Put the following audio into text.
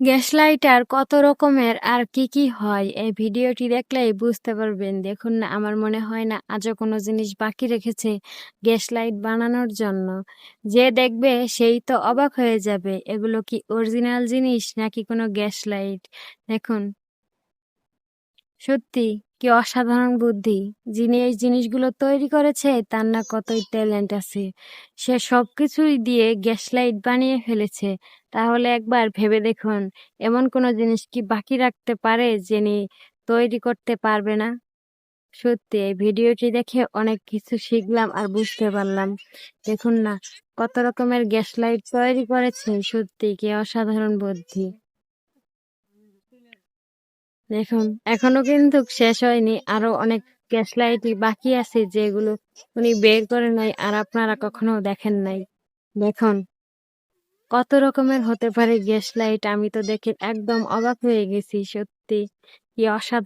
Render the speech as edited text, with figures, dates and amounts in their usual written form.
Gas lighter কত রকমের আর কি কি হয় এই ভিডিওটি দেখলেই বুঝতে পারবেন। দেখুন না, আমার মনে হয় না আজও কোনো জিনিস বাকি রেখেছে গ্যাস লাইট বানানোর জন্য। যে দেখবে সেই তো অবাক হয়ে যাবে, এগুলো কি অরিজিনাল জিনিস নাকি কোনো গ্যাস লাইট। দেখুন, সত্যি কি অসাধারণ বুদ্ধি। যিনি এই জিনিসগুলো তৈরি করেছে তার না কতই ট্যালেন্ট আছে। সে সবকিছুই দিয়ে গ্যাস লাইট বানিয়ে ফেলেছে। তাহলে একবার ভেবে দেখুন, এমন কোনো জিনিস কি বাকি রাখতে পারে যিনি তৈরি করতে পারবে না। সত্যি এই ভিডিওটি দেখে অনেক কিছু শিখলাম আর বুঝতে পারলাম। দেখুন না, কত রকমের গ্যাস লাইট তৈরি করেছে। সত্যি কি অসাধারণ বুদ্ধি। দেখুন, এখনো কিন্তু শেষ হয়নি। আরো অনেক গ্যাস লাইটই বাকি আছে যেগুলো উনি বের করে নাই আর আপনারা কখনো দেখেন নাই। দেখুন, কত রকমের হতে পারে গ্যাস লাইট। আমি তো দেখে একদম অবাক হয়ে গেছি। সত্যি কি অসাধারণ।